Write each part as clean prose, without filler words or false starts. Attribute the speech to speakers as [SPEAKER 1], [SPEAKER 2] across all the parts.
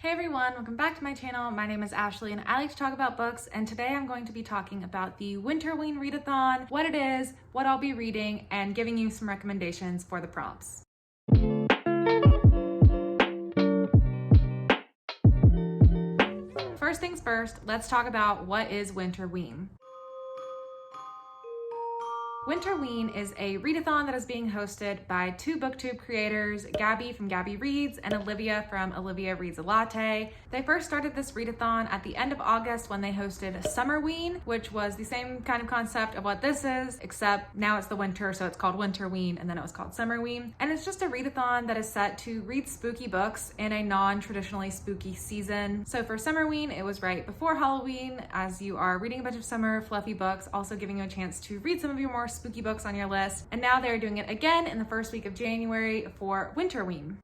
[SPEAKER 1] Hey everyone, welcome back to my channel. My name is Ashley and I like to talk about books, and today I'm going to be talking about the Winterween readathon, what it is, what I'll be reading, and giving you some recommendations for the prompts. First things first, let's talk about what is Winterween. Winterween is a readathon that is being hosted by two booktube creators, Gabby from Gabby Reads and Olivia from oliviareadsalatte. They first started this readathon at the end of August when they hosted Summerween, which was the same kind of concept of what this is, except now it's the winter, so it's called Winterween, and then it was called Summerween. And it's just a readathon that is set to read spooky books in a non-traditionally spooky season. So for Summerween, it was right before Halloween, as you are reading a bunch of summer fluffy books, also giving you a chance to read some of your more spooky books on your list. And now they're doing it again in the first week of January for Winterween.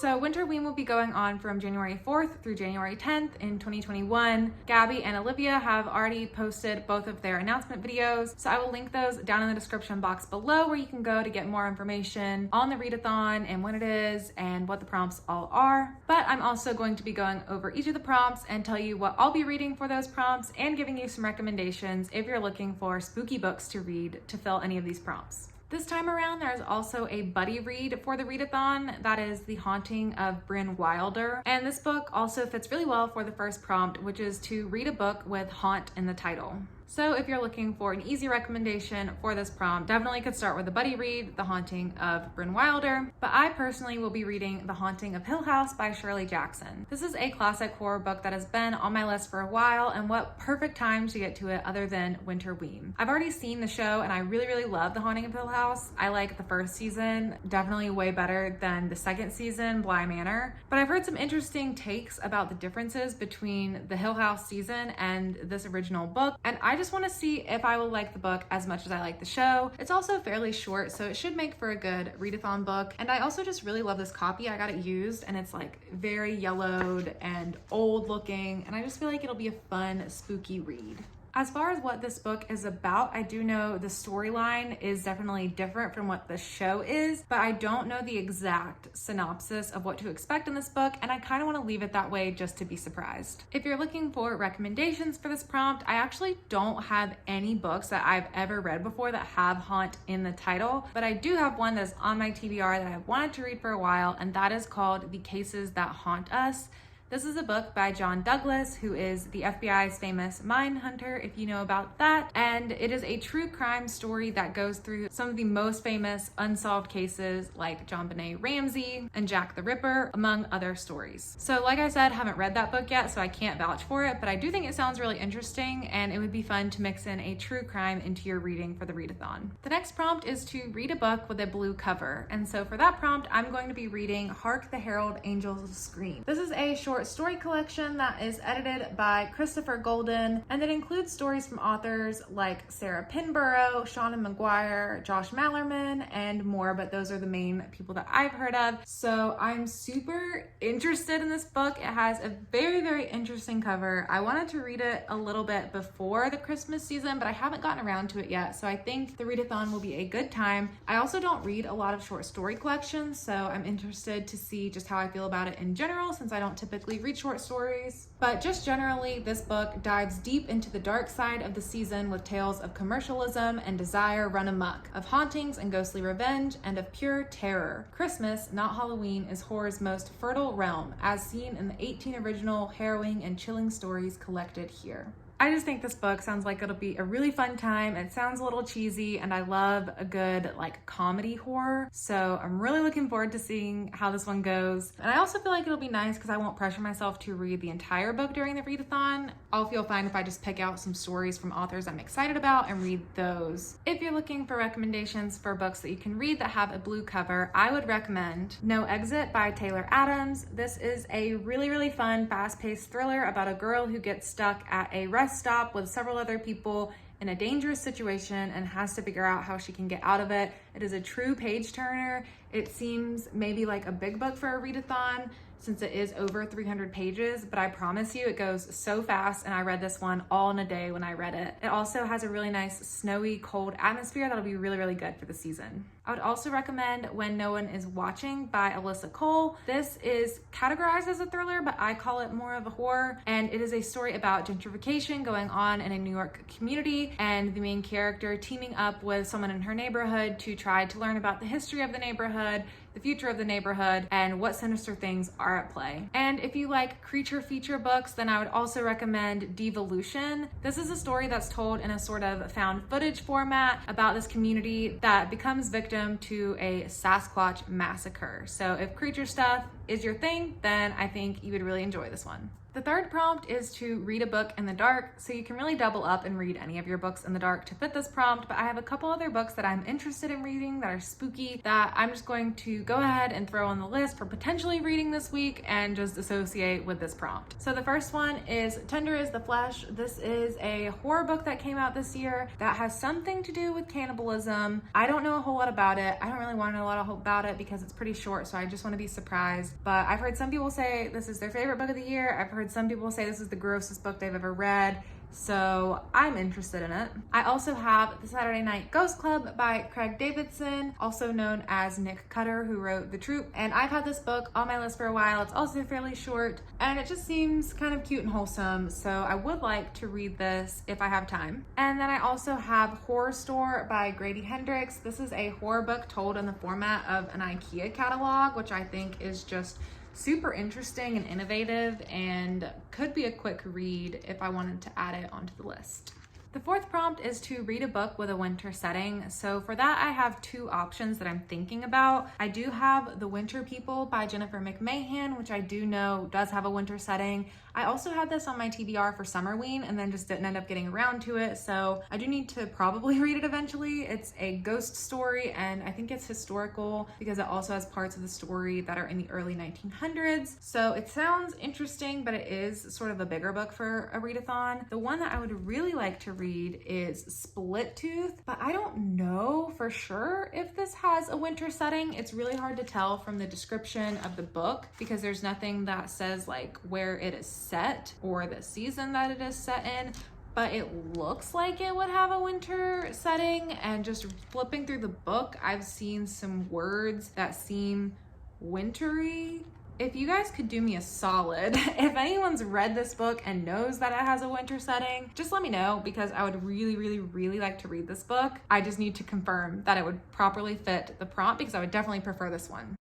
[SPEAKER 1] So Winterween will be going on from January 4th through January 10th in 2021. Gabby and Olivia have already posted both of their announcement videos, so I will link those down in the description box below where you can go to get more information on the readathon and when it is and what the prompts all are. But I'm also going to be going over each of the prompts and tell you what I'll be reading for those prompts and giving you some recommendations if you're looking for spooky books to read to fill any of these prompts. This time around, there's also a buddy read for the readathon. That is The Haunting of Bryn Wilder. And this book also fits really well for the first prompt, which is to read a book with haunt in the title. So if you're looking for an easy recommendation for this prompt, definitely could start with a buddy read, The Haunting of Bryn Wilder. But I personally will be reading The Haunting of Hill House by Shirley Jackson. This is a classic horror book that has been on my list for a while, and what perfect time to get to it other than Winterween. I've already seen the show and I really love The Haunting of Hill House. I like the first season, definitely way better than the second season, Bly Manor. But I've heard some interesting takes about the differences between the Hill House season and this original book, and I just want to see if I will like the book as much as I like the show. It's also fairly short, so it should make for a good readathon book. And I also just really love this copy. I got it used and it's like very yellowed and old looking, and I just feel like it'll be a fun, spooky read. As far as what this book is about, I do know the storyline is definitely different from what the show is, but I don't know the exact synopsis of what to expect in this book, and I kind of want to leave it that way just to be surprised. If you're looking for recommendations for this prompt, I actually don't have any books that I've ever read before that have haunt in the title, but I do have one that's on my TBR that I've wanted to read for a while, and that is called The Cases That Haunt Us. This is a book by John Douglas, who is the FBI's famous mine hunter, if you know about that. And it is a true crime story that goes through some of the most famous unsolved cases like JonBenet Ramsey and Jack the Ripper, among other stories. So like I said, haven't read that book yet, so I can't vouch for it, but I do think it sounds really interesting, and it would be fun to mix in a true crime into your reading for the readathon. The next prompt is to read a book with a blue cover. And so for that prompt, I'm going to be reading Hark the Herald Angels Scream. This is a short story collection that is edited by Christopher Golden, and it includes stories from authors like Sarah Pinborough, Shauna McGuire, Josh Mallerman, and more, but those are the main people that I've heard of. So I'm super interested in this book. It has a very interesting cover. I wanted to read it a little bit before the Christmas season, but I haven't gotten around to it yet, so I think the readathon will be a good time. I also don't read a lot of short story collections, so I'm interested to see just how I feel about it in general, since I don't typically read short stories. But just generally, this book dives deep into the dark side of the season with tales of commercialism and desire run amok, of hauntings and ghostly revenge, and of pure terror. Christmas, not Halloween, is horror's most fertile realm, as seen in the 18 original harrowing and chilling stories collected here. I just think this book sounds like it'll be a really fun time. It sounds a little cheesy, and I love a good like comedy horror. So I'm really looking forward to seeing how this one goes. And I also feel like it'll be nice because I won't pressure myself to read the entire book during the readathon. I'll feel fine if I just pick out some stories from authors I'm excited about and read those. If you're looking for recommendations for books that you can read that have a blue cover, I would recommend No Exit by Taylor Adams. This is a really fun, fast-paced thriller about a girl who gets stuck at a rest stop with several other people in a dangerous situation and has to figure out how she can get out of it It is a true page turner. It seems maybe like a big book for a readathon since it is over 300 pages, but I promise you it goes so fast, and I read this one all in a day when I read it. It also has a really nice snowy, cold atmosphere that'll be really, really good for the season. I would also recommend When No One Is Watching by Alyssa Cole. This is categorized as a thriller, but I call it more of a horror, and it is a story about gentrification going on in a New York community, and the main character teaming up with someone in her neighborhood to try to learn about the history of the neighborhood, the future of the neighborhood, and what sinister things are at play. And if you like creature feature books, then I would also recommend Devolution. This is a story that's told in a sort of found footage format about this community that becomes victim to a Sasquatch massacre. So if creature stuff is your thing, then I think you would really enjoy this one. The third prompt is to read a book in the dark, so you can really double up and read any of your books in the dark to fit this prompt, but I have a couple other books that I'm interested in reading that are spooky that I'm just going to go ahead and throw on the list for potentially reading this week and just associate with this prompt. So the first one is Tender is the Flesh. This is a horror book that came out this year that has something to do with cannibalism. I don't know a whole lot about it. I don't really want to know a lot about it because it's pretty short, so I just want to be surprised. But I've heard some people say this is their favorite book of the year. I've heard some people say this is the grossest book they've ever read, so I'm interested in it. I also have The Saturday Night Ghost Club by Craig Davidson, also known as Nick Cutter, who wrote The Troop, and I've had this book on my list for a while. It's also fairly short, and it just seems kind of cute and wholesome, so I would like to read this if I have time. And then I also have Horror Store by Grady Hendrix. This is a horror book told in the format of an IKEA catalog, which I think is just super interesting and innovative and could be a quick read if I wanted to add it onto the list. The fourth prompt is to read a book with a winter setting. So for that, I have two options that I'm thinking about. I do have The Winter People by Jennifer McMahon, which I do know does have a winter setting. I also had this on my TBR for Summerween and then just didn't end up getting around to it, so I do need to probably read it eventually. It's a ghost story, and I think it's historical because it also has parts of the story that are in the early 1900s. So it sounds interesting, but it is sort of a bigger book for a readathon. The one that I would really like to read is Split Tooth, but I don't know for sure if this has a winter setting. It's really hard to tell from the description of the book because there's nothing that says like where it is set or the season that it is set in, but it looks like it would have a winter setting. And just flipping through the book, I've seen some words that seem wintry. If you guys could do me a solid, if anyone's read this book and knows that it has a winter setting, just let me know because I would really, really, really like to read this book. I just need to confirm that it would properly fit the prompt because I would definitely prefer this one.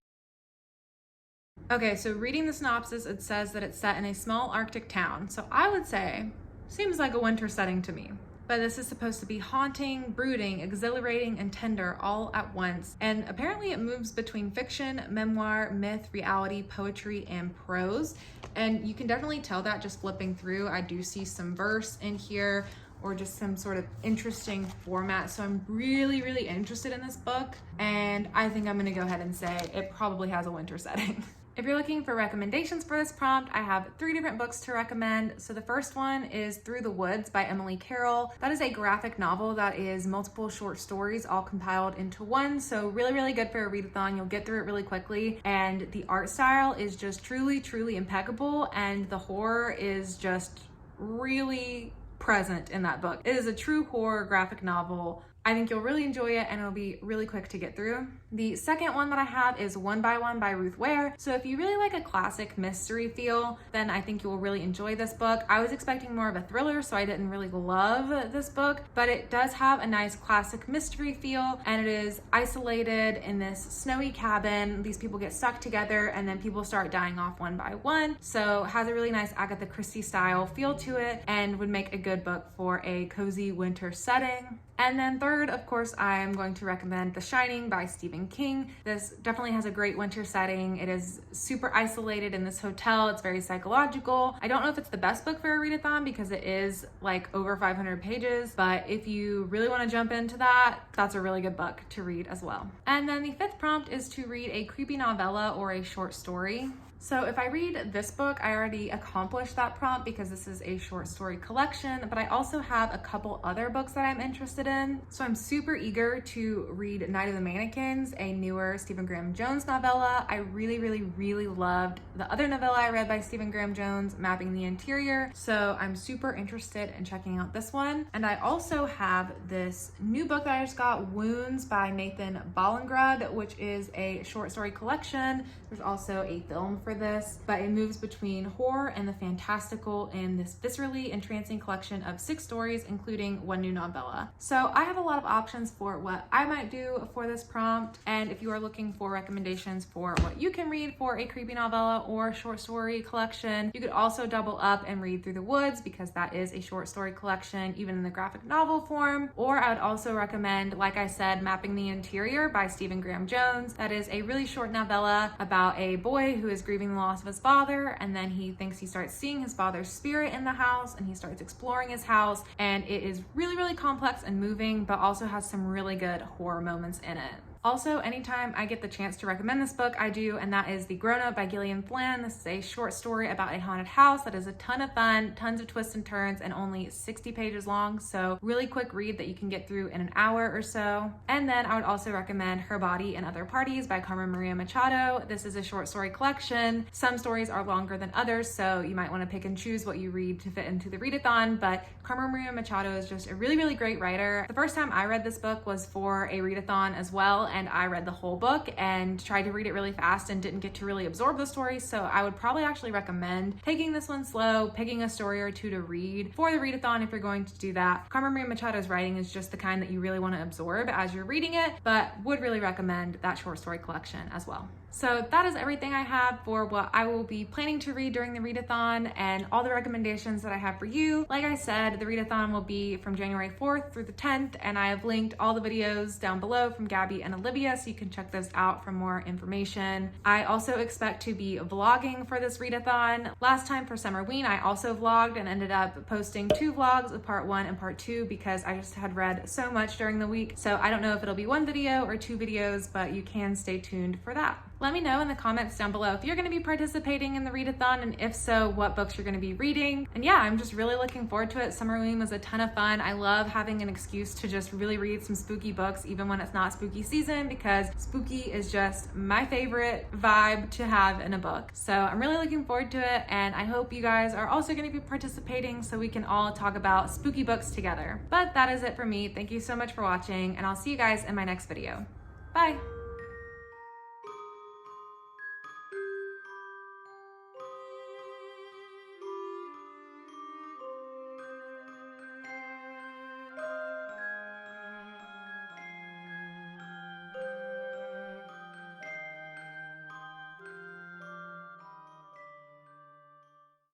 [SPEAKER 1] Okay, so reading the synopsis, it says that it's set in a small Arctic town. So I would say, seems like a winter setting to me. But this is supposed to be haunting, brooding, exhilarating, and tender all at once. And apparently it moves between fiction, memoir, myth, reality, poetry, and prose. And you can definitely tell that just flipping through. I do see some verse in here or just some sort of interesting format. So I'm really, really interested in this book. And I think I'm gonna go ahead and say it probably has a winter setting. If you're looking for recommendations for this prompt, I have 3 different books to recommend. So the first one is Through the Woods by Emily Carroll. That is a graphic novel that is multiple short stories all compiled into one. So really, really good for a readathon. You'll get through it really quickly. And the art style is just truly, truly impeccable. And the horror is just really present in that book. It is a true horror graphic novel. I think you'll really enjoy it and it'll be really quick to get through. The second one that I have is One by One by Ruth Ware. So if you really like a classic mystery feel, then I think you will really enjoy this book. I was expecting more of a thriller, so I didn't really love this book, but it does have a nice classic mystery feel and it is isolated in this snowy cabin. These people get stuck together and then people start dying off one by one. So it has a really nice Agatha Christie style feel to it and would make a good book for a cozy winter setting. And then third, of course, I'm going to recommend The Shining by Stephen King. This definitely has a great winter setting. It is super isolated in this hotel. It's very psychological. I don't know if it's the best book for a readathon because it is like over 500 pages, but if you really want to jump into that, that's a really good book to read as well. And then the fifth prompt is to read a creepy novella or a short story. So if I read this book, I already accomplished that prompt because this is a short story collection, but I also have a couple other books that I'm interested in. So I'm super eager to read Night of the Mannequins, a newer Stephen Graham Jones novella. I really loved the other novella I read by Stephen Graham Jones, Mapping the Interior. So I'm super interested in checking out this one. And I also have this new book that I just got, Wounds by Nathan Ballingrud, which is a short story collection. There's also a film for this, but it moves between horror and the fantastical in this viscerally entrancing collection of 6 stories, including one new novella. So I have a lot of options for what I might do for this prompt, and if you are looking for recommendations for what you can read for a creepy novella or short story collection, you could also double up and read Through the Woods, because that is a short story collection even in the graphic novel form. Or I would also recommend, like I said, Mapping the Interior by Stephen Graham Jones. That is a really short novella about a boy who is grieving the loss of his father, and then he thinks he starts seeing his father's spirit in the house, and he starts exploring his house, and it is really complex and moving, but also has some really good horror moments in it. Also, anytime I get the chance to recommend this book, I do, and that is The Grown Up by Gillian Flynn. This is a short story about a haunted house that is a ton of fun, tons of twists and turns, and only 60 pages long, so really quick read that you can get through in an hour or so. And then I would also recommend Her Body and Other Parties by Carmen Maria Machado. This is a short story collection. Some stories are longer than others, so you might want to pick and choose what you read to fit into the readathon, but Carmen Maria Machado is just a really great writer. The first time I read this book was for a readathon as well, and I read the whole book and tried to read it really fast and didn't get to really absorb the story, so I would probably actually recommend taking this one slow, picking a story or two to read for the readathon if you're going to do that. Carmen Maria Machado's writing is just the kind that you really want to absorb as you're reading it, but would really recommend that short story collection as well. So that is everything I have for what I will be planning to read during the readathon and all the recommendations that I have for you. Like I said, the readathon will be from January 4th through the 10th, and I have linked all the videos down below from Gabby and Olivia, so you can check those out for more information. I also expect to be vlogging for this readathon. Last time for Summerween, I also vlogged and ended up posting 2 vlogs of part 1 and part 2 because I just had read so much during the week. So I don't know if it'll be 1 video or 2 videos, but you can stay tuned for that. Let me know in the comments down below if you're going to be participating in the readathon, and if so, what books you're going to be reading. And yeah, I'm just really looking forward to it. Summerween was a ton of fun. I love having an excuse to just really read some spooky books, even when it's not spooky season, because spooky is just my favorite vibe to have in a book. So I'm really looking forward to it, and I hope you guys are also going to be participating so we can all talk about spooky books together. But that is it for me. Thank you so much for watching, and I'll see you guys in my next video. Bye!